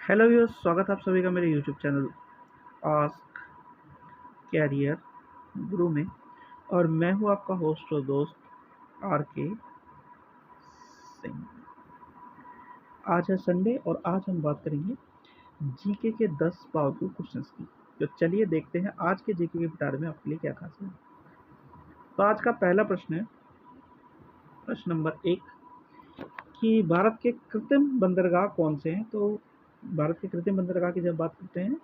Hello viewers, स्वागत है आप सभी का मेरे यूट्यूब चैनल आस्क कैरियर गुरु में। और मैं हूं आपका होस्ट और दोस्त आर के सिंह। आज है संडे और आज हम बात करेंगे जीके के 10 पावरफुल क्वेश्चंस की। तो चलिए देखते हैं आज के जीके के पिटारे में आपके लिए क्या खास है। तो आज का पहला प्रश्न है, प्रश्न नंबर 1, कि भारत के कृत्रिम बंदरगाह कौन से हैं। तो भारत के कृत्रिम बंदरगाह की जब बात करते हैं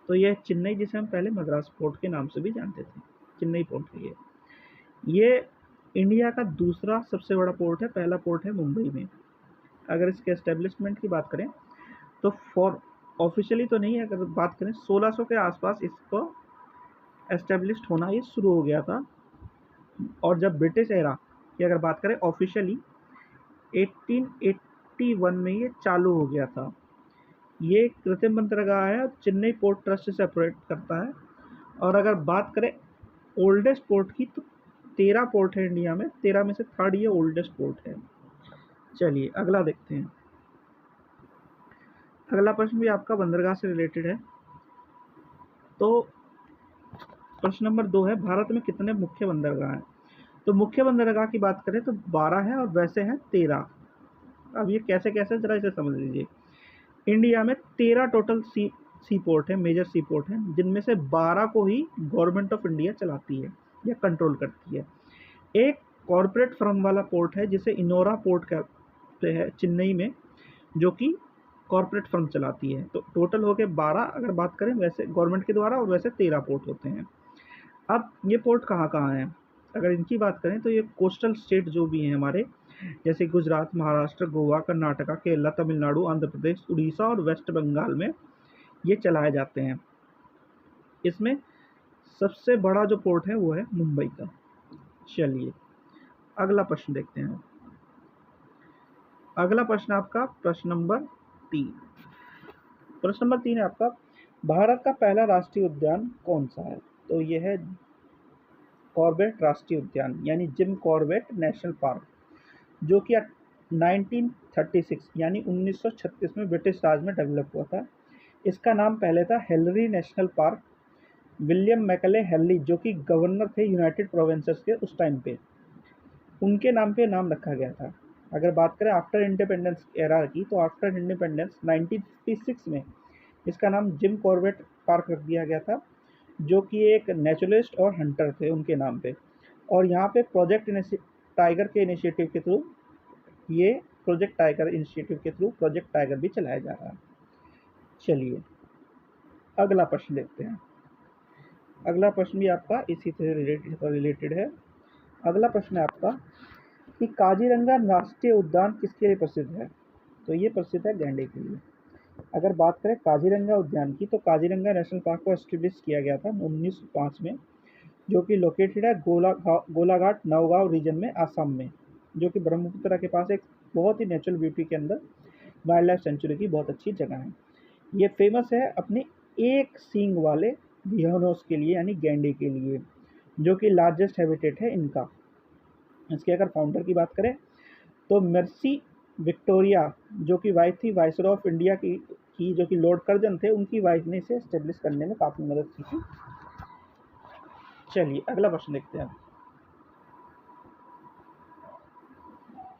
तो यह चेन्नई, जिसे हम पहले मद्रास पोर्ट के नाम से भी जानते थे, चेन्नई पोर्ट है ये इंडिया का दूसरा सबसे बड़ा पोर्ट है। पहला पोर्ट है मुंबई में। अगर इसके एस्टेब्लिशमेंट की बात करें तो फॉर ऑफिशियली तो नहीं है, अगर बात करें 1600 के आसपास इसको एस्टेब्लिश्ड होना ये शुरू हो गया था। और जब ब्रिटिश एरा की अगर बात करें ऑफिशियली 1881 में ये चालू हो गया था। ये कृत्रिम बंदरगाह है और चेन्नई पोर्ट ट्रस्ट से सेपरेट करता है। और अगर बात करें ओल्डेस्ट पोर्ट की तो 13 पोर्ट है इंडिया में, 13 में से थर्ड ये ओल्डेस्ट पोर्ट है। चलिए अगला देखते हैं। अगला प्रश्न भी आपका बंदरगाह से रिलेटेड है। तो प्रश्न नंबर 2 है, भारत में कितने मुख्य बंदरगाह हैं। तो मुख्य बंदरगाह की बात करें तो 12 है और वैसे हैं 13। अब ये कैसे कैसे जरा इसे समझ लीजिए। इंडिया में 13 टोटल सी पोर्ट है, मेजर सी पोर्ट है, जिनमें से 12 को ही गवर्नमेंट ऑफ इंडिया चलाती है या कंट्रोल करती है। एक कॉरपोरेट फर्म वाला पोर्ट है जिसे इनोरा पोर्ट कहते हैं चेन्नई में, जो कि कॉरपोरेट फर्म चलाती है। तो टोटल हो गए 12 अगर बात करें वैसे गवर्नमेंट के द्वारा, और वैसे 13 पोर्ट होते हैं। अब ये पोर्ट कहाँ कहाँ हैं, अगर इनकी बात करें तो ये कोस्टल स्टेट जो भी हैं हमारे, जैसे गुजरात, महाराष्ट्र, गोवा, कर्नाटका, केरला, तमिलनाडु, आंध्र प्रदेश, उड़ीसा और वेस्ट बंगाल में ये चलाए जाते हैं। इसमें सबसे बड़ा जो पोर्ट है वो है मुंबई का। चलिए अगला प्रश्न देखते हैं। अगला प्रश्न आपका प्रश्न नंबर 3। प्रश्न नंबर 3 है आपका, भारत का पहला राष्ट्रीय उद्यान कौन सा है। तो यह है कॉर्बेट राष्ट्रीय उद्यान, यानी जिम कॉर्बेट नेशनल पार्क, जो कि 1936 यानी 1936 में ब्रिटिश राज में डेवलप हुआ था। इसका नाम पहले था Henry national park. William McClay Henry, जो कि गवर्नर थे यूनाइटेड प्रोविंसेस के उस टाइम पे, उनके नाम पे नाम रखा गया था। अगर बात करें आफ्टर इंडिपेंडेंस एरा की, तो आफ्टर इंडिपेंडेंस 1956 में इसका नाम जिम कॉर्बेट पार्क रख दिया गया था, जो कि एक नेचुरलिस्ट और हंटर थे उनके नाम पे। और यहाँ पे टाइगर के इनिशिएटिव के थ्रू ये प्रोजेक्ट टाइगर भी चलाया जा रहा है। चलिए अगला प्रश्न देखते हैं। अगला प्रश्न भी आपका इसी से रिलेटेड है। अगला प्रश्न है आपका कि काजीरंगा राष्ट्रीय उद्यान किसके लिए प्रसिद्ध है। तो ये प्रसिद्ध है गैंडे के लिए। अगर बात करें काजीरंगा उद्यान की, तो काजीरंगा नेशनल पार्क को एस्टेब्लिश किया गया था 1905 में, जो कि लोकेटेड है गोलाघाट नौगांव रीजन में, आसाम में, जो कि ब्रह्मपुत्र के पास एक बहुत ही नेचुरल ब्यूटी के अंदर वाइल्ड लाइफ सेंचुरी की बहुत अच्छी जगह है। ये फेमस है अपने एक सींग वाले रिहाइनोस के लिए, यानी गैंडे के लिए, जो कि लार्जेस्ट हैबिटेट है इनका। इसके अगर फाउंडर की बात करें तो मर्सी विक्टोरिया, जो कि वाइफ थी वाइसरॉय ऑफ इंडिया की जो कि लॉर्ड कर्जन थे, उनकी वाइफ ने इसे एस्टेब्लिश करने में काफ़ी मदद की थी। चलिए अगला प्रश्न देखते हैं।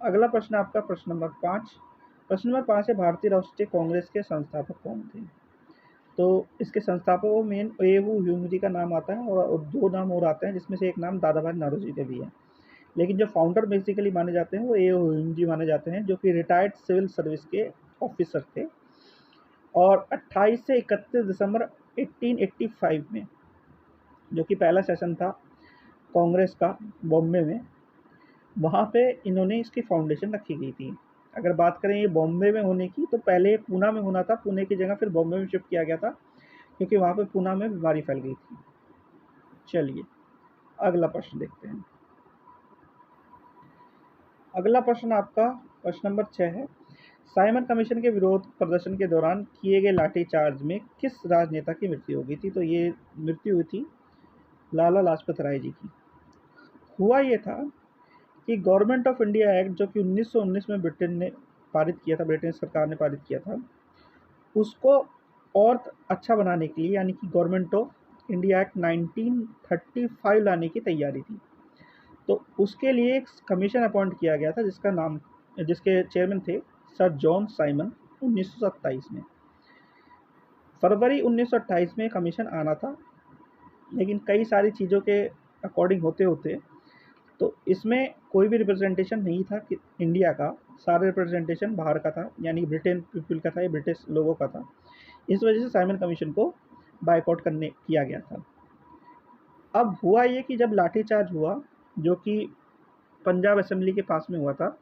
अगला प्रश्न आपका प्रश्न नंबर 5। प्रश्न नंबर 5 है, भारतीय राष्ट्रीय कांग्रेस के संस्थापक कौन थे। तो इसके संस्थापकों में ए.यू. ह्यूम जी का नाम आता है, और दो नाम और आते हैं, जिसमें से एक नाम दादा भाई नौरोजी का भी है। लेकिन जो फाउंडर बेसिकली माने जाते हैं वो ए.यू. ह्यूम जी माने जाते हैं, जो कि रिटायर्ड सिविल सर्विस के ऑफिसर थे। और 28 से 31 दिसंबर 1885 में, जो कि पहला सेशन था कांग्रेस का बॉम्बे में, वहाँ पे इन्होंने इसकी फाउंडेशन रखी गई थी। अगर बात करें ये बॉम्बे में होने की, तो पहले पूना में होना था, पुणे की जगह फिर बॉम्बे में शिफ्ट किया गया था, क्योंकि वहाँ पे पूना में बीमारी फैल गई थी। चलिए अगला प्रश्न देखते हैं। अगला प्रश्न आपका प्रश्न नंबर 6 है, साइमन कमीशन के विरोध प्रदर्शन के दौरान किए गए लाठीचार्ज में किस राजनेता की मृत्यु हो गई थी। तो ये मृत्यु हुई थी लाला लाजपत राय जी की। हुआ ये था कि गवर्नमेंट ऑफ इंडिया एक्ट, जो कि 1919 में ब्रिटेन ने पारित किया था, ब्रिटिश सरकार ने पारित किया था, उसको और अच्छा बनाने के लिए, यानी कि गवर्नमेंट ऑफ इंडिया एक्ट 1935 लाने की तैयारी थी। तो उसके लिए एक कमीशन अपॉइंट किया गया था जिसके चेयरमैन थे सर जॉन साइमन 1927 में। फरवरी 1928 में कमीशन आना था, लेकिन कई सारी चीज़ों के अकॉर्डिंग होते होते तो इसमें कोई भी रिप्रेजेंटेशन नहीं था कि इंडिया का, सारा रिप्रेजेंटेशन बाहर का था, यानी ब्रिटेन पीपल का था या ब्रिटिश लोगों का था। इस वजह से साइमन कमीशन को बायकॉट करने किया गया था। अब हुआ ये कि जब लाठीचार्ज हुआ, जो कि पंजाब असेंबली के पास में हुआ था,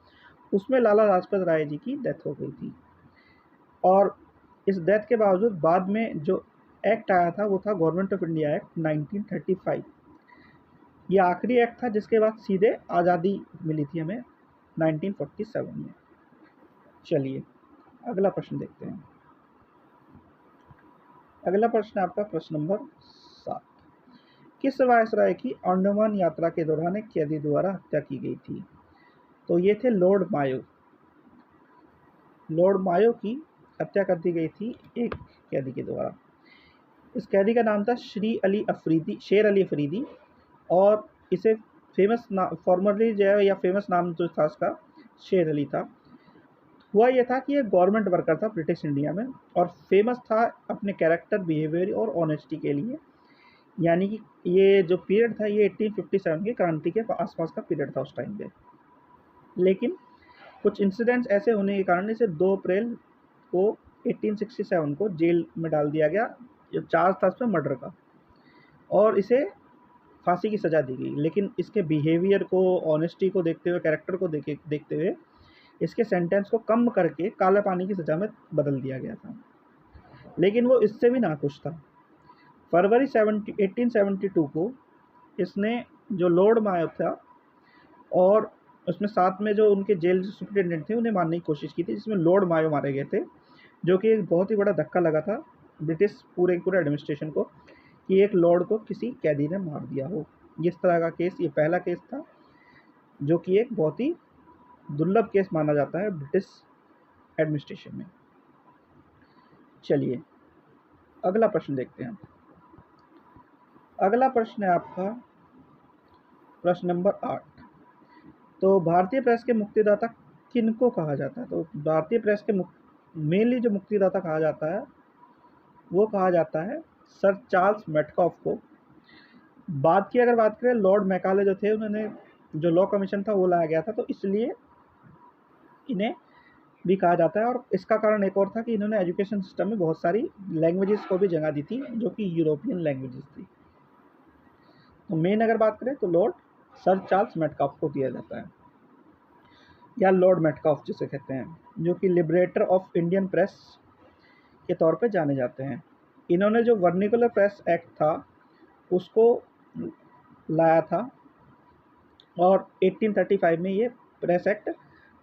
उसमें लाला लाजपत राय जी की डेथ हो गई थी। और इस डेथ के बावजूद बाद में जो एक्ट आया था वो था गवर्नमेंट ऑफ इंडिया एक्ट 1935। ये आखिरी एक्ट था जिसके बाद सीधे आज़ादी मिली थी हमें 1947 में। चलिए अगला प्रश्न देखते हैं। अगला प्रश्न है आपका प्रश्न नंबर 7। किस वायसराय की अंडमान यात्रा के दौरान एक कैदी द्वारा हत्या की गई थी? तो ये थे लॉर्ड मायो। लॉर्ड मायो की हत्या कर दी गई थी एक कैदी के द्वारा। इस कैदी का नाम था शेर अली अफरीदी, और इसे फेमस फॉर्मरली जो है या फेमस नाम जो था उसका शेर अली था। हुआ ये था कि ये गवर्नमेंट वर्कर था ब्रिटिश इंडिया में, और फेमस था अपने कैरेक्टर, बिहेवियर और ऑनेस्टी के लिए। यानी कि ये जो पीरियड था ये 1857 की क्रांति के आसपास का पीरियड था उस टाइम पे। लेकिन कुछ इंसिडेंट्स ऐसे होने के कारण इसे 2 अप्रैल को 1867 को जेल में डाल दिया गया। जो चार्ज था उसमें मर्डर का, और इसे फांसी की सज़ा दी गई। लेकिन इसके बिहेवियर को, ऑनेस्टी को देखते हुए, कैरेक्टर को देखते हुए इसके सेंटेंस को कम करके काला पानी की सज़ा में बदल दिया गया था। लेकिन वो इससे भी नाखुश था। फरवरी 1872 को इसने जो लॉर्ड मायो था और उसमें साथ में जो उनके जेल सुपरिटेंडेंट थे उन्हें मारने की कोशिश की थी, जिसमें लॉर्ड मायो मारे गए थे, जो कि एक बहुत ही बड़ा धक्का लगा था ब्रिटिश पूरे एडमिनिस्ट्रेशन को कि एक लॉर्ड को किसी कैदी ने मार दिया हो। इस तरह का केस, ये पहला केस था, जो कि एक बहुत ही दुर्लभ केस माना जाता है ब्रिटिश एडमिनिस्ट्रेशन में। चलिए अगला प्रश्न देखते हैं। अगला प्रश्न है आपका प्रश्न नंबर 8। तो भारतीय प्रेस के मुक्तिदाता किनको कहा जाता है? तो भारतीय प्रेस के मेनली जो मुक्तिदाता कहा जाता है वो कहा जाता है सर चार्ल्स मेटकॉफ को। अगर बात करें लॉर्ड मैकाले जो थे, उन्होंने जो लॉ कमीशन था वो लाया गया था, तो इसलिए इन्हें भी कहा जाता है। और इसका कारण एक और था कि इन्होंने एजुकेशन सिस्टम में बहुत सारी लैंग्वेजेस को भी जगह दी थी जो कि यूरोपियन लैंग्वेजेस थी। तो मेन अगर बात करें तो लॉर्ड सर चार्ल्स मेटकॉफ को दिया जाता है, या लॉर्ड मेटकॉफ जिसे कहते हैं, जो कि लिबरेटर ऑफ इंडियन प्रेस के तौर पे जाने जाते हैं। इन्होंने जो वर्निकुलर प्रेस एक्ट था उसको लाया था, और 1835 में ये प्रेस एक्ट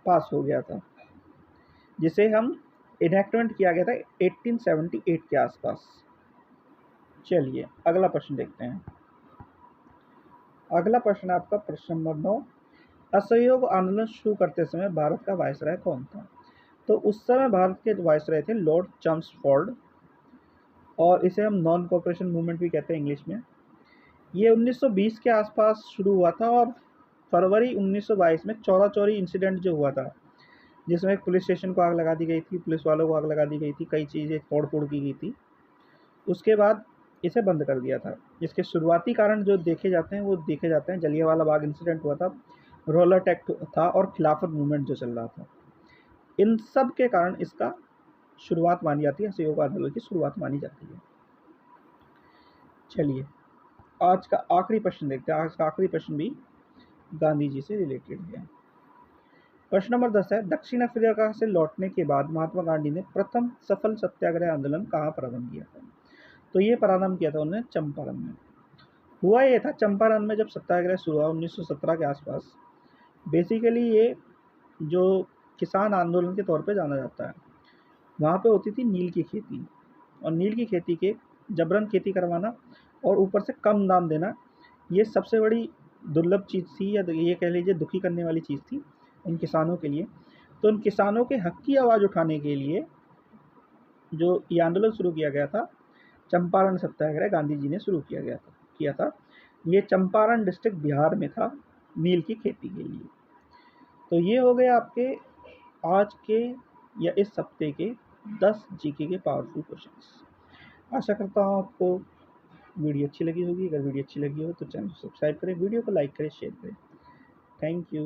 पास हो गया था, जिसे हम इनैक्टमेंट किया गया था 1878 के आसपास। चलिए अगला प्रश्न देखते हैं। अगला प्रश्न आपका प्रश्न नंबर 9। असहयोग आंदोलन शुरू करते समय भारत का वायसराय कौन था? तो उस समय भारत के वायसराय थे लॉर्ड चम्सफोर्ड, और इसे हम नॉन कोऑपरेशन मूवमेंट भी कहते हैं इंग्लिश में। ये 1920 के आसपास शुरू हुआ था, और फरवरी 1922 में चौरा चौरी इंसिडेंट जो हुआ था, जिसमें एक पुलिस स्टेशन को आग लगा दी गई थी, पुलिस वालों को आग लगा दी गई थी, कई चीज़ें तोड़ फोड़ की गई थी, उसके बाद इसे बंद कर दिया था। इसके शुरुआती कारण जो देखे जाते हैं जलियांवाला बाग इंसिडेंट हुआ था, रॉलेट एक्ट था, और खिलाफत मूवमेंट जो चल रहा था। इन सब के कारण इसका शुरुआत मानी जाती है, असहयोग आंदोलन की शुरुआत मानी जाती है। चलिए आज का आखिरी प्रश्न देखते हैं। आज का आखिरी प्रश्न भी गांधी जी से रिलेटेड है। प्रश्न नंबर 10 है, दक्षिण अफ्रीका से लौटने के बाद महात्मा गांधी ने प्रथम सफल सत्याग्रह आंदोलन कहाँ प्रारंभ किया था? तो ये प्रारंभ किया था उन्होंने चंपारण में। हुआ ये था, चंपारण में जब सत्याग्रह शुरू हुआ 1917 के आसपास, बेसिकली ये जो किसान आंदोलन के तौर पे जाना जाता है, वहाँ पे होती थी नील की खेती, और नील की खेती के जबरन खेती करवाना और ऊपर से कम दाम देना, ये सबसे बड़ी दुर्लभ चीज़ थी, या ये कह लीजिए दुखी करने वाली चीज़ थी उन किसानों के लिए। तो उन किसानों के हक की आवाज़ उठाने के लिए जो ये आंदोलन शुरू किया गया था, चंपारण सत्याग्रह गांधी जी ने शुरू किया था। ये चंपारण डिस्ट्रिक्ट बिहार में था, नील की खेती के लिए। तो ये हो गए आपके आज के या इस हफ्ते के 10 जीके के पावरफुल क्वेश्चंस। आशा करता हूँ आपको वीडियो अच्छी लगी होगी। अगर वीडियो अच्छी लगी हो तो चैनल को सब्सक्राइब करें, वीडियो को लाइक करें, शेयर करें। Thank you.